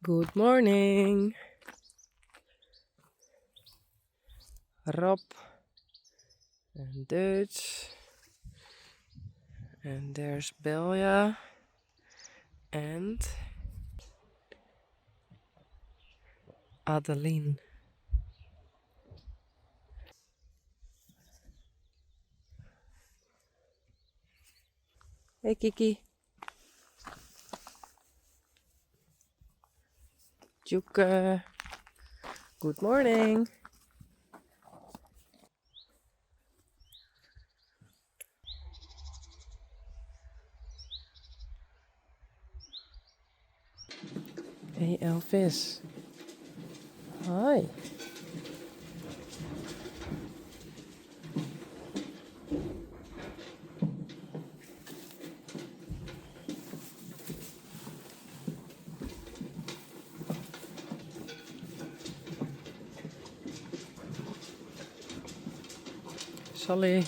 Good morning, Rob and Dutch. And there's Belia and Adeline. Hey Kiki. Juke. Good morning. Hey Elvis. Hi. Sally.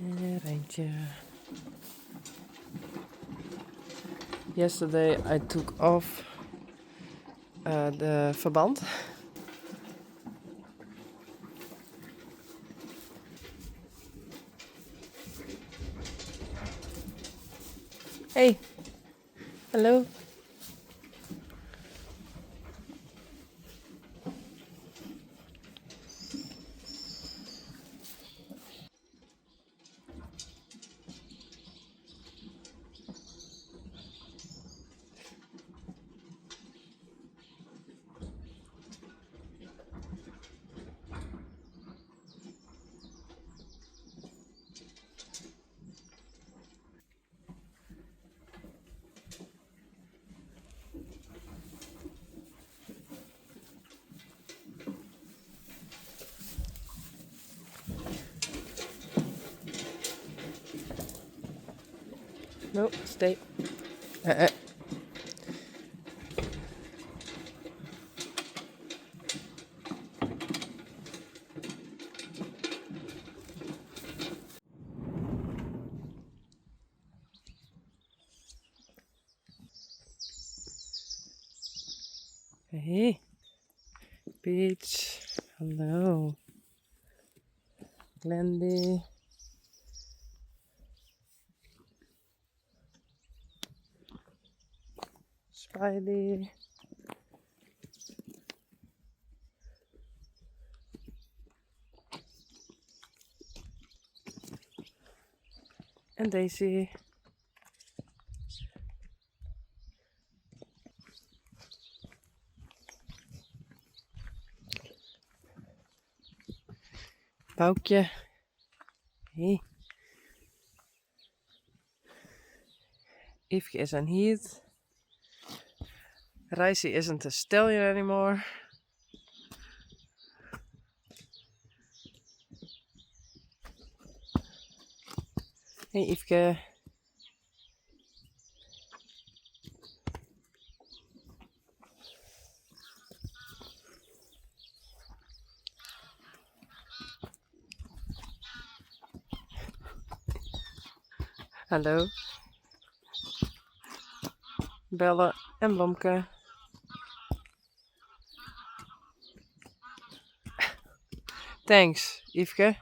Eentje. Yesterday I took off the verband. Hey. Hello. No, stay. Hey. Peach. Hello. Glendy. Spidey. En Daisy. Boukje. Hey. Yveske isn't heat. Ricey isn't a stallion anymore. Hey Yveske. Hallo. Belle en Blomke. Thanks, Yveske.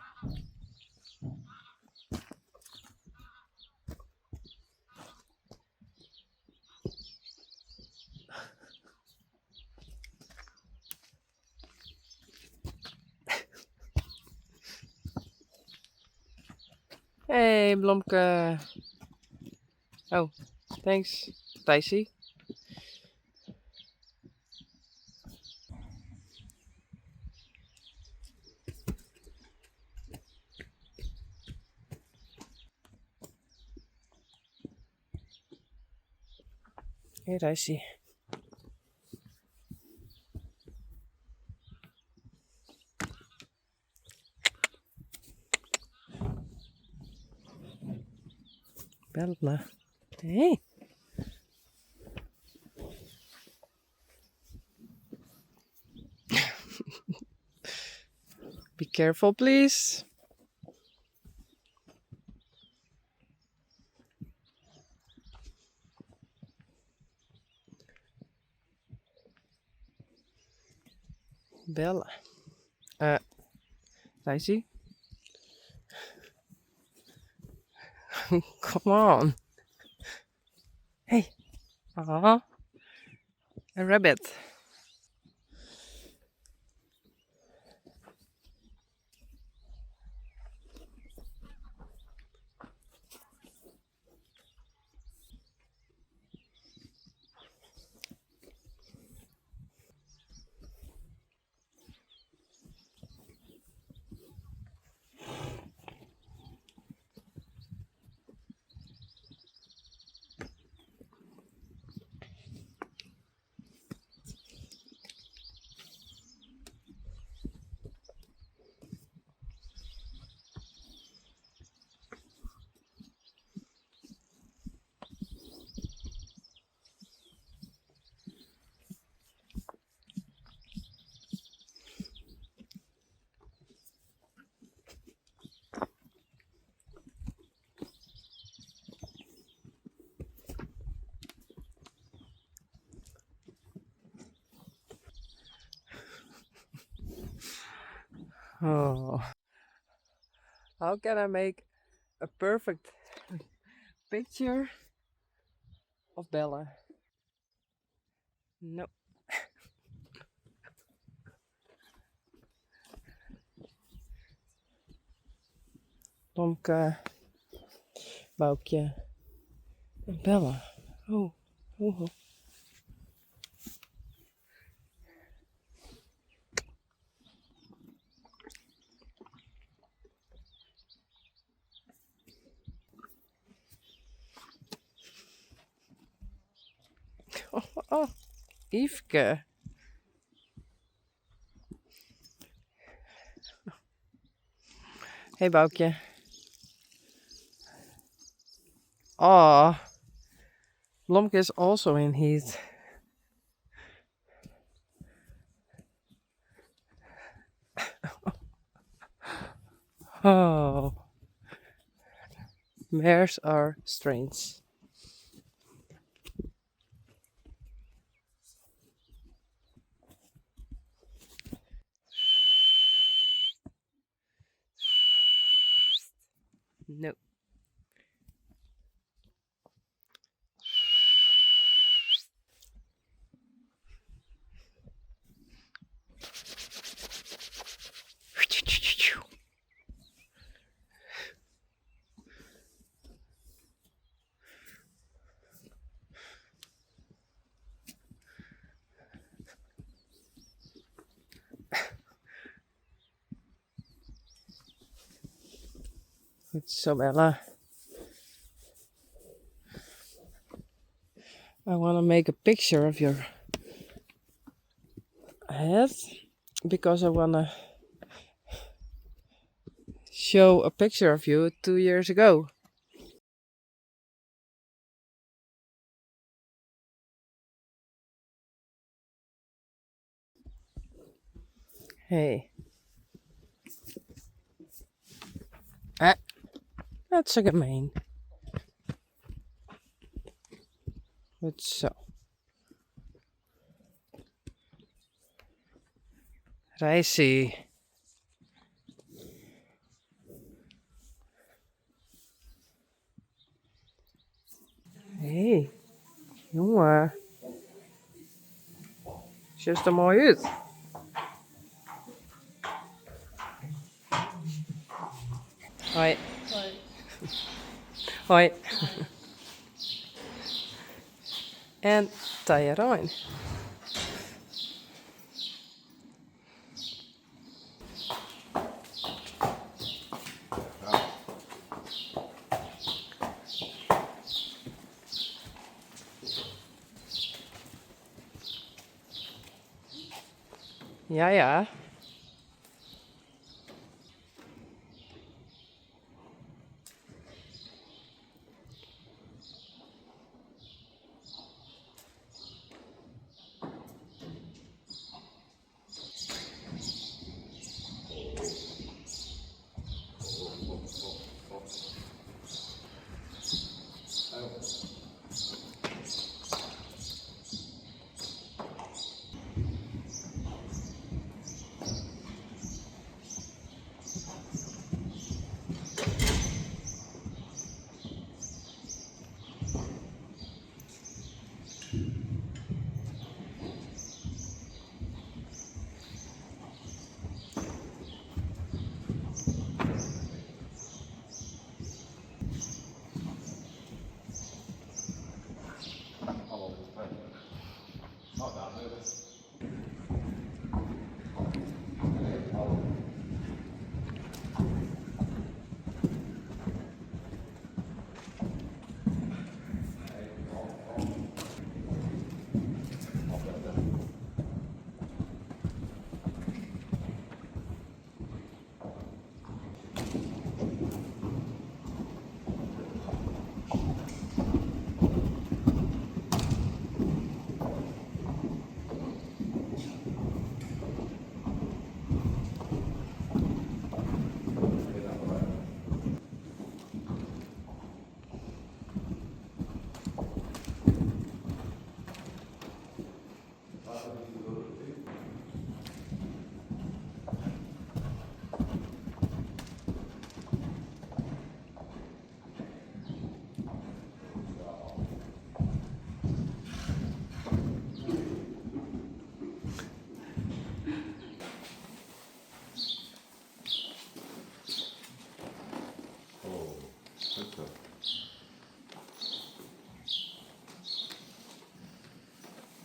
Hey Blomke. Oh, thanks, Daisy. Hey Daisy. Belle. Hey. Be careful, please. Bella. Uh, Daisy? Come on. Hey. Aw. A rabbit. Oh. How can I make a perfect picture of Bella? No. Tomke, Boukje en Bella. Oh. Oh. Oh. Oh. Yveske. Hey Boukje. Oh. Blomke is also in heat. Oh. Mares are strange. No. So Bella, I want to make a picture of your head because I want to show a picture of you 2 years ago. Hey. That's so gemeen. Goed zo. Rijsie. Hey, jongen. Ziet er mooi uit. Hoi. Hoi. En Tajerijn. Ja, ja.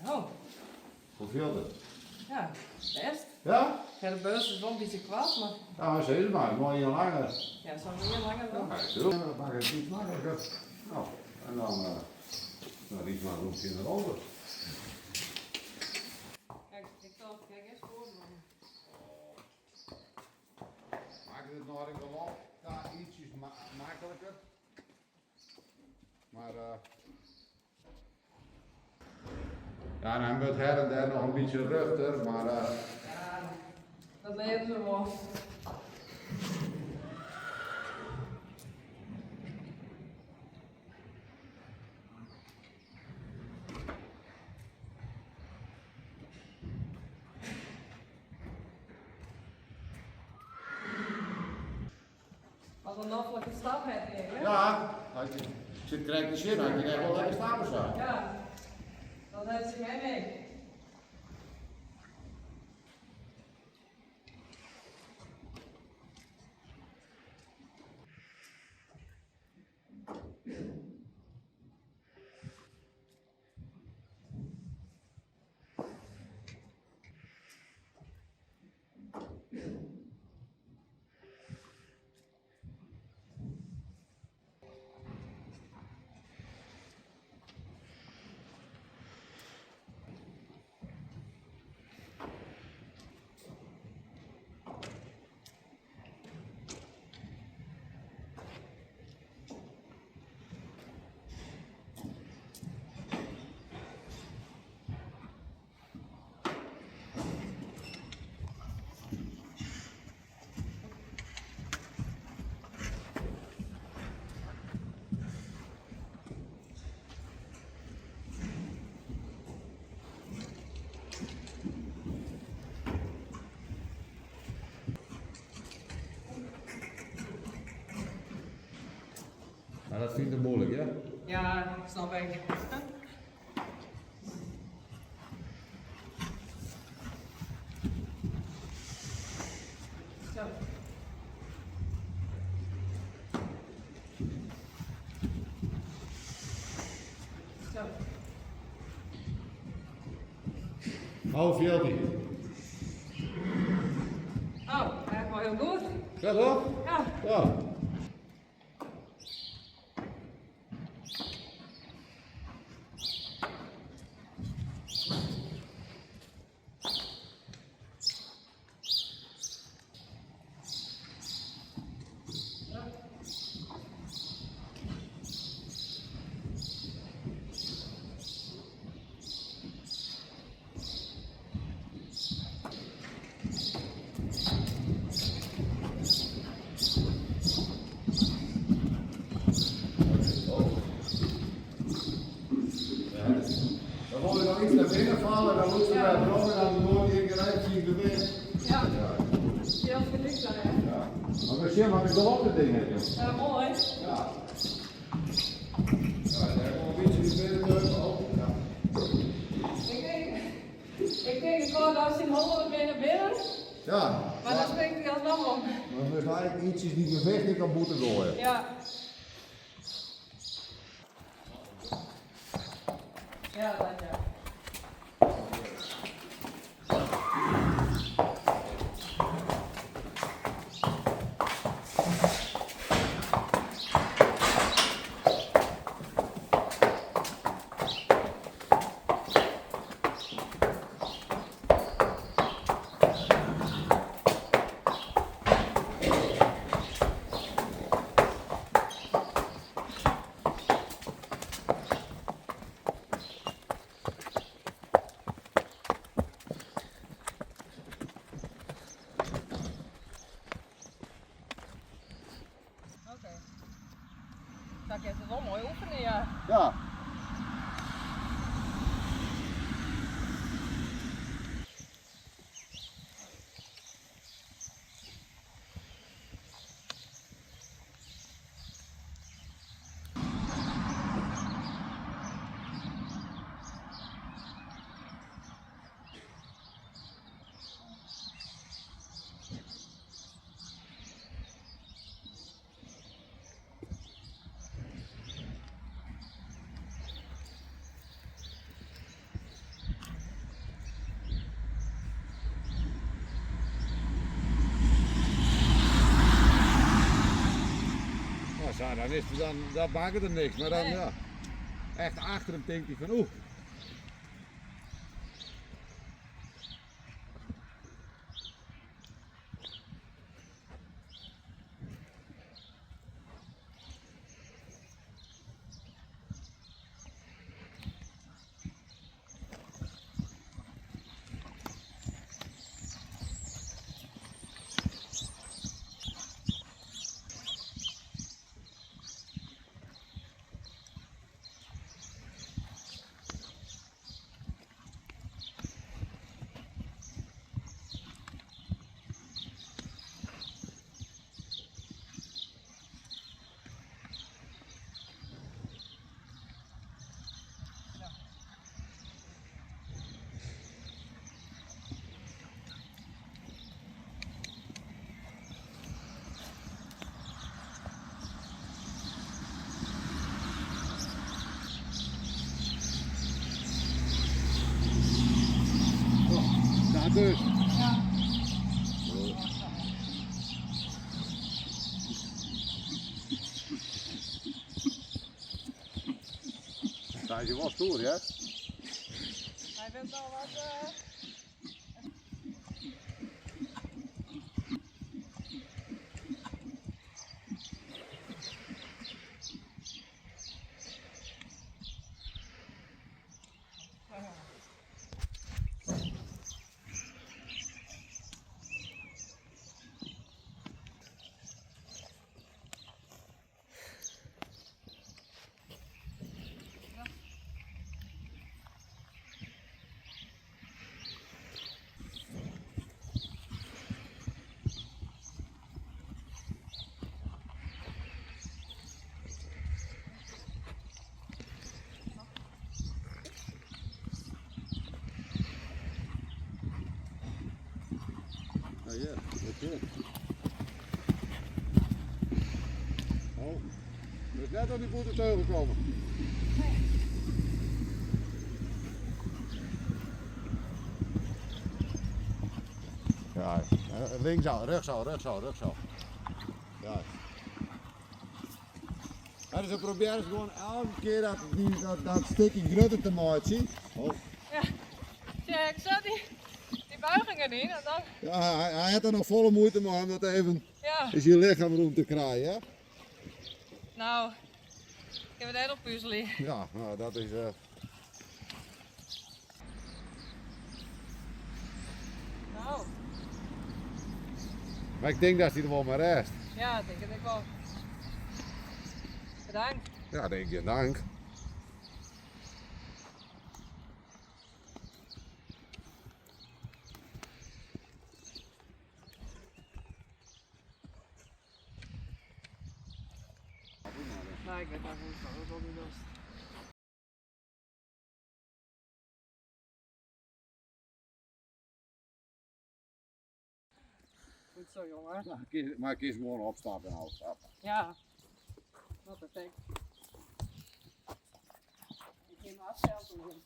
Oh, Hoeveel dat? ja, best. Ja? Ja, de beurs is wel een beetje kwaad, maar Ja, ze is maar, mooi heel langer. ja, zo heel langer wel. Ja, dat maakt het iets makkelijker. Nou, en dan iets maar roept in de ronde. Kijk, ik zal het kijk eens voor. Maakt het nog in de loop daar ietsjes makkelijker. Maar ja, dan wordt her en der nog een beetje ruchter, maar Ja, dat leven ze wel. Wat een noffelijke stap heb je, hè? ja, als je zit krijgt de zin, had je echt wel lekker staan zo. Ja, dat heeft ze geen mee. Maar dat vind ik moeilijk, ja? Ja, snap ik. Zo. Zo. Oh, veel die. Oh, eigenlijk wel heel goed. Ja, toch? Ja. Ja. Dan wil je nog iets naar binnen vallen, dan moet je bij het en dan moet je gelijk zien bewegen. Ja. Heel geliefd dan, hè? Ja. Maar we zien maar ik wel op de dingen, joh. Ja, mooi. Ja. Ja, daar heb ik een beetje die binnen op. Ja. Ik denk ik wou dat zien honderd binnen. Ja. Maar dan spreekt hij alsnog om. Maar we moeten eigenlijk ietsjes die beweging kan moeten gooien. Ja. Ja, dat ja. mooi oefenen, ja. Ja. Nou, dan is er dan bakken er niks, maar dan Nee. ja. Echt achter hem denk ik van oeh. Daar dus. Ja. Daar is je wel stoer, hè? Hij vindt al wat... Oh ja, oké. Oh, dus net op die voeten teugel komen. Ja, links aan, rechts aan, rechts aan, rechts aan. Ja. Ja, dus we proberen gewoon elke keer dat stukje grutter te maken, zie. Oh. Ja. Ja, ik zag die buigingen niet en dan... Ja, hij had er nog volle moeite mee om dat even Ja. in zijn lichaam rond te krijgen, hè? Nou, ik heb een hele puzzelie. Ja, nou dat is... Nou, Maar ik denk dat hij er wel maar rest. ja, ik denk het ook wel. Bedankt. Ja, denk je, dank. Nou, ik weet wel hoe het wel niet lust. Goed zo, jongen. Ja, maar kies gewoon opstappen en afstappen. Ja, wat perfect. Ik ging me afzelfen.